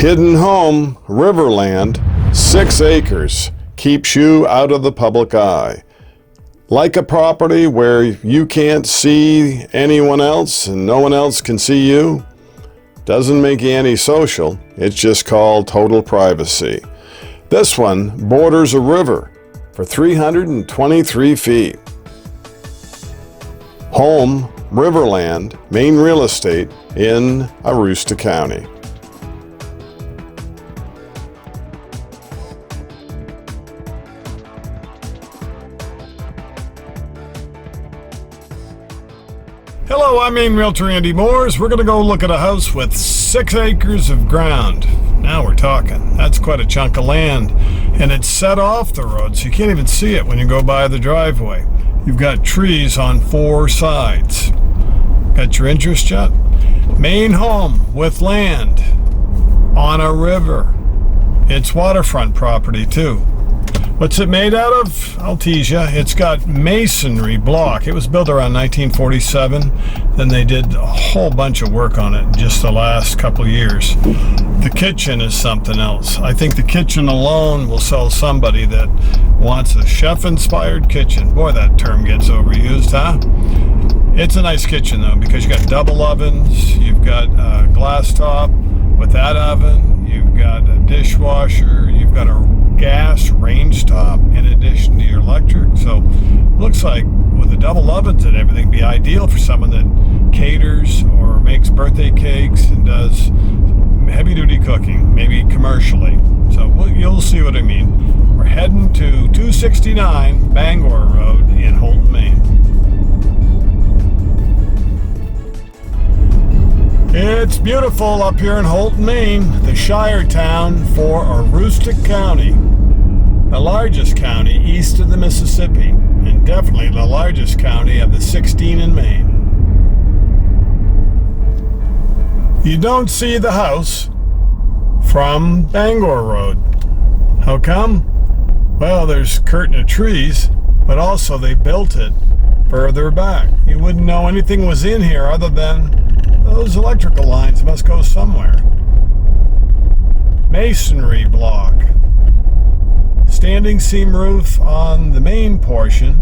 Hidden home, Riverland, 6 acres, keeps you out of the public eye. Like a property where you can't see anyone else and no one else can see you? Doesn't make you antisocial, it's just called total privacy. This one borders a river for 323 feet. Home, Riverland, Maine Real Estate in Aroostook County. Hello, I'm Maine Realtor Andy Mooers. We're going to go look at a house with 6 acres of ground. Now we're talking. That's quite a chunk of land. And it's set off the road, so you can't even see it when you go by the driveway. You've got trees on 4 sides. Got your interest yet? Main home with land on a river. It's waterfront property too. What's it made out of? I'll tease you. It's got masonry block. It was built around 1947. Then they did a whole bunch of work on it in just the last couple of years. The kitchen is something else. I think the kitchen alone will sell somebody that wants a chef-inspired kitchen. Boy, that term gets overused, huh? It's a nice kitchen though, because you got double ovens, you've got a glass top with that oven, you've got a dishwasher, you've got a gas range top in addition to your electric. So looks like with the double ovens and everything, be ideal for someone that caters or makes birthday cakes and does heavy duty cooking, maybe commercially. So you'll see what I mean. We're heading to 269 Bangor Road in Houlton, Maine. It's beautiful up here in Houlton, Maine, the Shire town for Aroostook County, the largest county east of the Mississippi, and definitely the largest county of the 16 in Maine. You don't see the house from Bangor Road. How come? Well, there's a curtain of trees, but also they built it further back. You wouldn't know anything was in here other than those electrical lines must go somewhere. Masonry block. Standing seam roof on the main portion.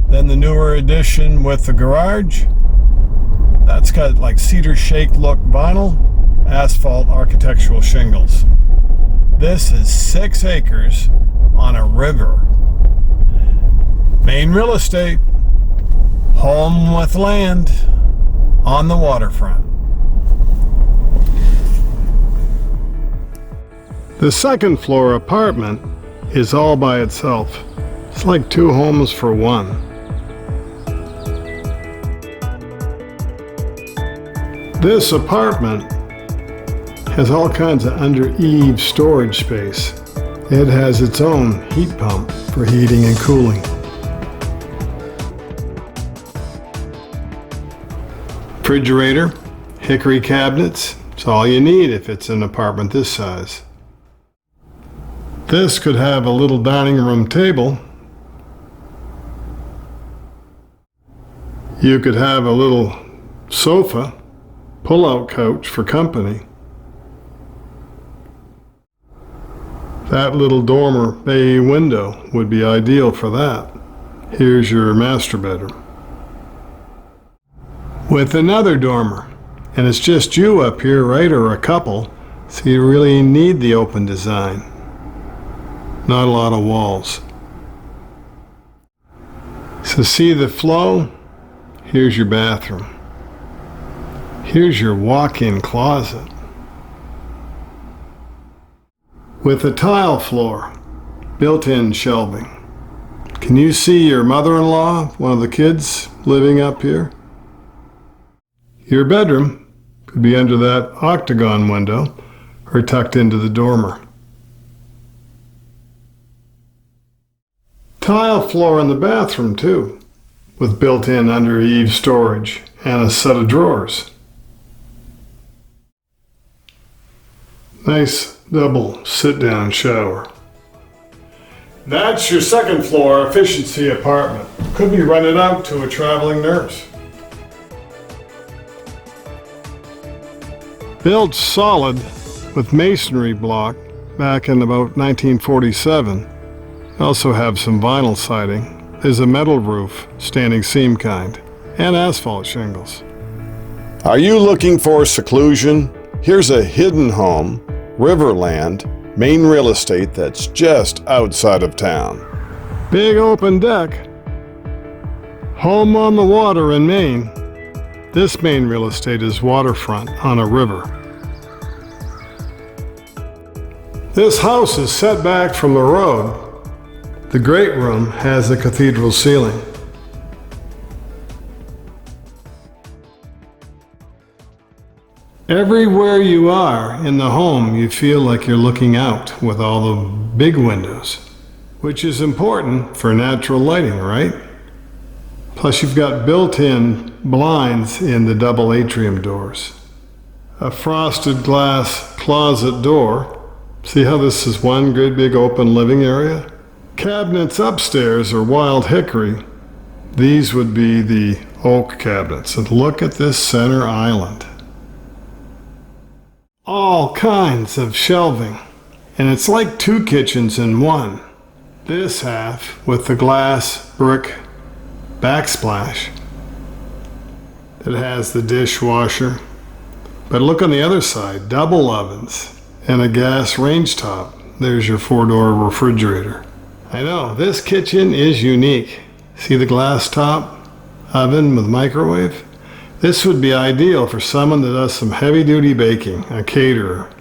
Then the newer addition with the garage. That's got like cedar shake look vinyl. Asphalt architectural shingles. This is 6 acres on a river. Maine Real Estate. Home with land on the waterfront. The second floor apartment is all by itself. It's like 2 homes for one. This apartment has all kinds of under-eave storage space. It has its own heat pump for heating and cooling. Refrigerator, hickory cabinets, it's all you need if it's an apartment this size. This could have a little dining room table. You could have a little sofa, pull-out couch for company. That little dormer bay window would be ideal for that. Here's your master bedroom. With another dormer, and it's just you up here, right, or a couple, so you really need the open design. Not a lot of walls. So see the flow? Here's your bathroom. Here's your walk-in closet. With a tile floor, built-in shelving. Can you see your mother-in-law, one of the kids, living up here? Your bedroom could be under that octagon window or tucked into the dormer. Tile floor in the bathroom too, with built-in under-eave storage and a set of drawers. Nice double sit-down shower. That's your second floor efficiency apartment. Could be rented out to a traveling nurse. Built solid with masonry block back in about 1947. Also have some vinyl siding. There's a metal roof, standing seam kind, and asphalt shingles. Are you looking for seclusion? Here's a hidden home, Riverland, Maine real estate that's just outside of town. Big open deck. Home on the water in Maine. This Maine real estate is waterfront on a river. This house is set back from the road. The great room has a cathedral ceiling. Everywhere you are in the home, you feel like you're looking out with all the big windows, which is important for natural lighting, right? Plus you've got built-in blinds in the double atrium doors. A frosted glass closet door. See how this is one great big open living area? Cabinets upstairs are wild hickory. These would be the oak cabinets. And look at this center island. All kinds of shelving. And it's like two kitchens in one. This half with the glass brick backsplash. It has the dishwasher. But look on the other side, double ovens and a gas range top. There's your 4-door refrigerator. I know, this kitchen is unique. See the glass top oven with microwave? This would be ideal for someone that does some heavy-duty baking, a caterer.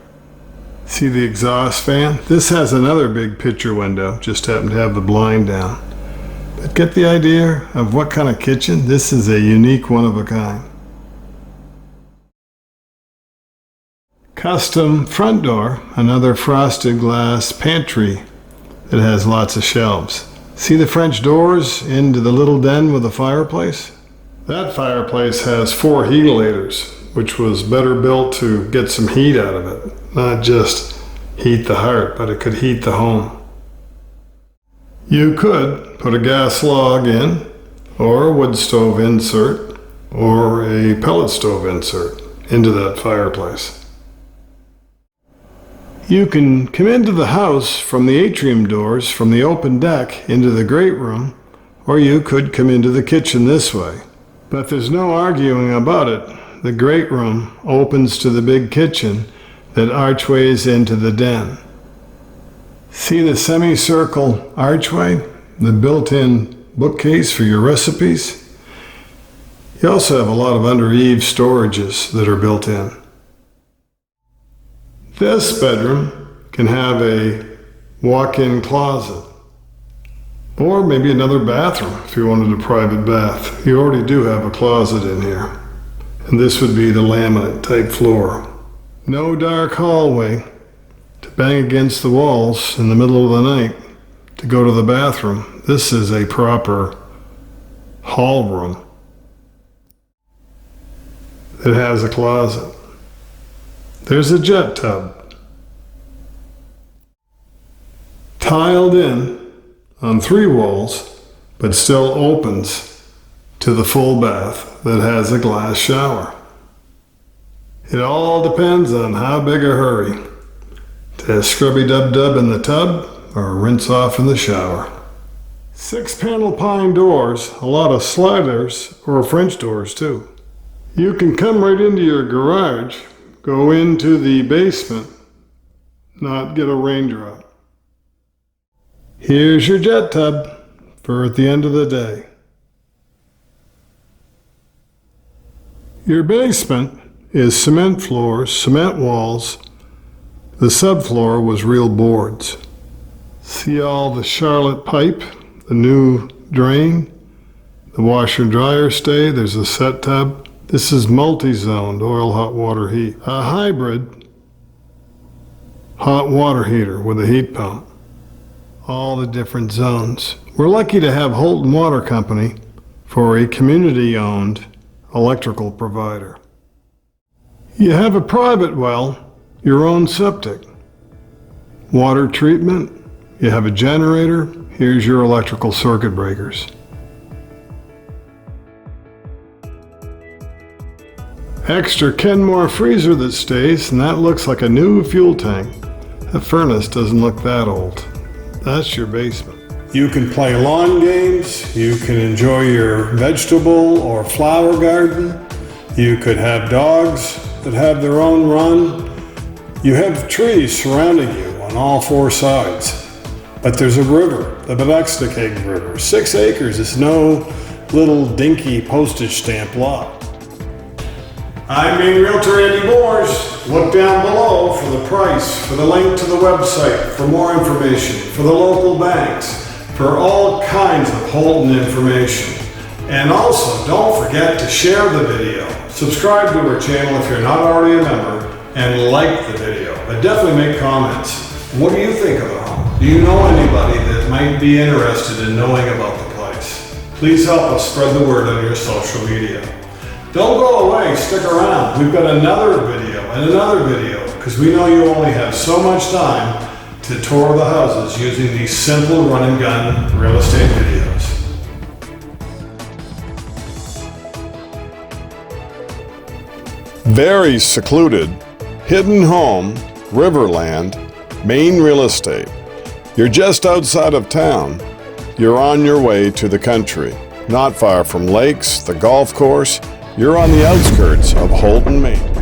See the exhaust fan? This has another big picture window, just happen to have the blind down. But get the idea of what kind of kitchen? This is a unique one of a kind. Custom front door, another frosted glass pantry. It has lots of shelves. See the French doors into the little den with the fireplace? That fireplace has 4 helilators, which was better built to get some heat out of it. Not just heat the heart, but it could heat the home. You could put a gas log in, or a wood stove insert, or a pellet stove insert into that fireplace. You can come into the house from the atrium doors from the open deck into the great room, or you could come into the kitchen this way. But there's no arguing about it. The great room opens to the big kitchen that archways into the den. See the semicircle archway? The built-in bookcase for your recipes? You also have a lot of under-eave storages that are built in. This bedroom can have a walk-in closet, or maybe another bathroom if you wanted a private bath. You already do have a closet in here, and this would be the laminate type floor. No dark hallway to bang against the walls in the middle of the night to go to the bathroom. This is a proper hall room. It has a closet. There's a jet tub. Tiled in on 3 walls, but still opens to the full bath that has a glass shower. It all depends on how big a hurry to scrubby dub-dub in the tub or rinse off in the shower. 6-panel pine doors, a lot of sliders or French doors too. You can come right into your garage, go into the basement, not get a raindrop. Here's your jet tub for at the end of the day. Your basement is cement floors, cement walls. The subfloor was real boards. See all the Charlotte pipe, the new drain, the washer and dryer stay, there's a set tub. This is multi-zoned oil hot water heat. A hybrid hot water heater with a heat pump. All the different zones. We're lucky to have Houlton Water Company for a community-owned electrical provider. You have a private well, your own septic. Water treatment, you have a generator, here's your electrical circuit breakers. Extra Kenmore freezer that stays, and that looks like a new fuel tank. The furnace doesn't look that old. That's your basement. You can play lawn games, you can enjoy your vegetable or flower garden, you could have dogs that have their own run. You have trees surrounding you on all four sides. But there's a river, the Meduxnekeag River. 6 acres is no little dinky postage stamp lot. I'm Maine Realtor Andy Moores. Look down below for the price, for the link to the website, for more information, for the local banks, for all kinds of Houlton information. And also, don't forget to share the video. Subscribe to our channel if you're not already a member, and like the video. But definitely make comments. What do you think of the home? Do you know anybody that might be interested in knowing about the place? Please help us spread the word on your social media. Don't go away, stick around. We've got another video and another video because we know you only have so much time to tour the houses using these simple run and gun real estate videos. Very secluded, hidden home, riverland, Maine real estate. You're just outside of town. You're on your way to the country. Not far from lakes, the golf course. You're on the outskirts of Houlton, Maine.